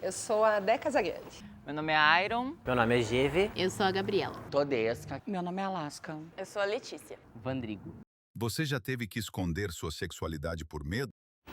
Eu sou a Dé Casagrande. Meu nome é Iron. Meu nome é Give. Eu sou a Gabriela. Todesca. Meu nome é Alaska. Eu sou a Letícia. Vandrigo. Você já teve que esconder sua sexualidade por medo?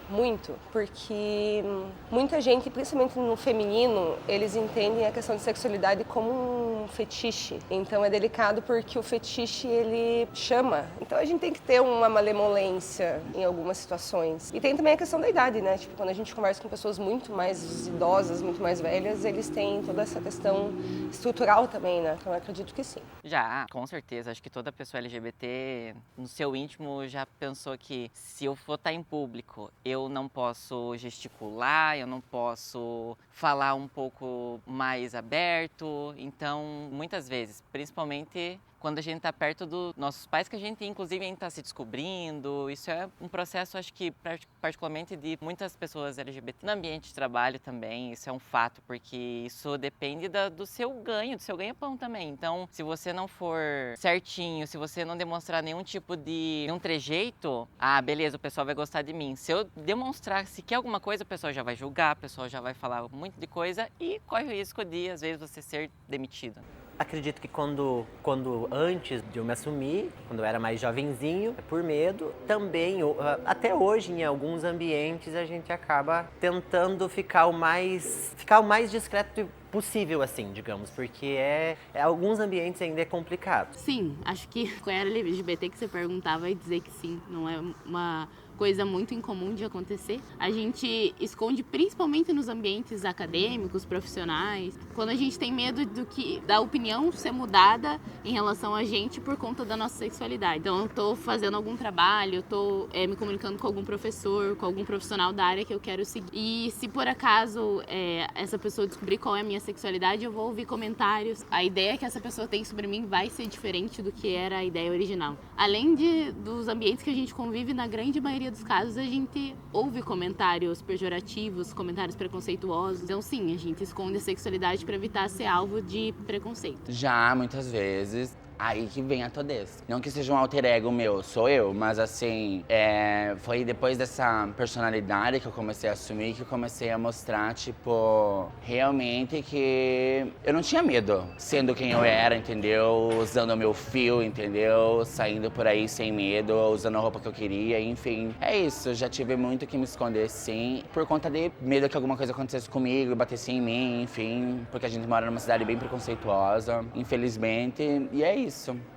Muito, porque muita gente, principalmente no feminino, eles entendem a questão de sexualidade como um fetiche. Então é delicado porque o fetiche, ele chama. Então a gente tem que ter uma malemolência em algumas situações. E tem também a questão da idade, né? Tipo, quando a gente conversa com pessoas muito mais idosas, muito mais velhas, eles têm toda essa questão estrutural também, né? Então eu acredito que sim. Já, com certeza. Acho que toda pessoa LGBT, no seu íntimo, já pensou que se eu for estar em público, eu não posso gesticular, eu não posso falar um pouco mais aberto. Então, muitas vezes, principalmente quando a gente está perto dos nossos pais, que a gente inclusive ainda está se descobrindo. Isso é um processo, acho que particularmente de muitas pessoas LGBT no ambiente de trabalho também. Isso é um fato, porque isso depende do seu ganha-pão também. Então, se você não for certinho, se você não demonstrar nenhum tipo de nenhum trejeito, beleza, o pessoal vai gostar de mim. Se eu demonstrar se quer alguma coisa, o pessoal já vai julgar, o pessoal já vai falar um monte de coisa e corre o risco de, às vezes, você ser demitido. Acredito que quando antes de eu me assumir, quando eu era mais jovenzinho, por medo, também, até hoje, em alguns ambientes, a gente acaba tentando ficar o mais discreto possível, assim, digamos, porque alguns ambientes ainda é complicado. Sim, acho que com a LGBT que você perguntar vai dizer que sim, não é uma coisa muito incomum de acontecer. A gente esconde principalmente nos ambientes acadêmicos, profissionais, quando a gente tem medo da opinião ser mudada em relação a gente por conta da nossa sexualidade. Então eu tô fazendo algum trabalho, eu tô me comunicando com algum professor, com algum profissional da área que eu quero seguir. E se por acaso essa pessoa descobrir qual é a minha sexualidade, eu vou ouvir comentários. A ideia que essa pessoa tem sobre mim vai ser diferente do que era a ideia original. Além dos ambientes que a gente convive, na grande maioria dos casos, a gente ouve comentários pejorativos, comentários preconceituosos. Então, sim, a gente esconde a sexualidade para evitar ser alvo de preconceito. Já, muitas vezes. Aí que vem a Todesca. Não que seja um alter ego meu, sou eu, mas assim, foi depois dessa personalidade que eu comecei a assumir, que eu comecei a mostrar, tipo, realmente que eu não tinha medo, sendo quem eu era, entendeu? Usando o meu fio, entendeu? Saindo por aí sem medo, usando a roupa que eu queria, enfim. É isso, já tive muito que me esconder, sim, por conta de medo que alguma coisa acontecesse comigo, batesse em mim, enfim, porque a gente mora numa cidade bem preconceituosa, infelizmente, e é isso.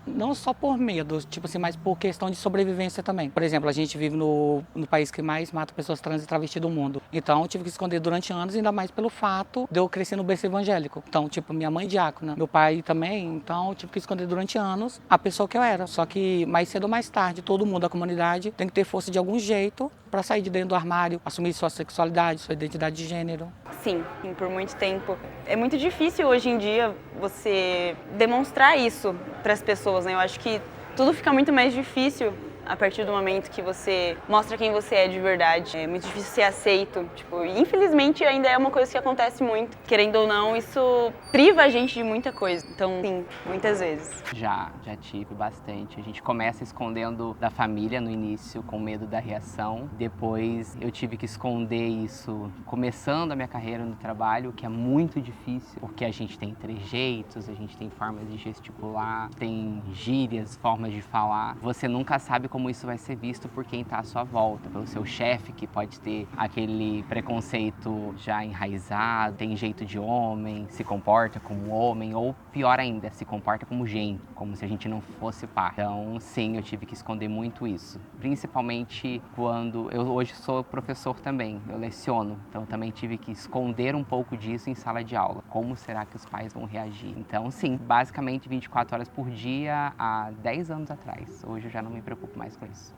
Não só por medo, tipo assim, mas por questão de sobrevivência também. Por exemplo, a gente vive no país que mais mata pessoas trans e travestis do mundo. Então, eu tive que esconder durante anos, ainda mais pelo fato de eu crescer no berço evangélico. Então, tipo, minha mãe diácona, meu pai também. Então, eu tive que esconder durante anos a pessoa que eu era. Só que mais cedo ou mais tarde, todo mundo da comunidade tem que ter força de algum jeito para sair de dentro do armário, assumir sua sexualidade, sua identidade de gênero. Sim, por muito tempo. É muito difícil hoje em dia você demonstrar isso para as pessoas, né? Eu acho que tudo fica muito mais difícil a partir do momento que você mostra quem você é de verdade. É muito difícil ser aceito. Tipo, e infelizmente ainda é uma coisa que acontece muito. Querendo ou não, isso priva a gente de muita coisa. Então, sim, muitas vezes. Já tive bastante. A gente começa escondendo da família no início, com medo da reação. Depois eu tive que esconder isso começando a minha carreira no trabalho, que é muito difícil, porque a gente tem trejeitos, a gente tem formas de gesticular, tem gírias, formas de falar. Você nunca sabe como isso vai ser visto por quem está à sua volta, pelo seu chefe, que pode ter aquele preconceito já enraizado, tem jeito de homem, se comporta como homem, ou pior ainda, se comporta como gente, como se a gente não fosse par. Então, sim, eu tive que esconder muito isso, principalmente quando eu hoje sou professor também, eu leciono, então eu também tive que esconder um pouco disso em sala de aula. Como será que os pais vão reagir? Então, sim, basicamente 24 horas por dia há 10 anos atrás. Hoje eu já não me preocupo mais com isso.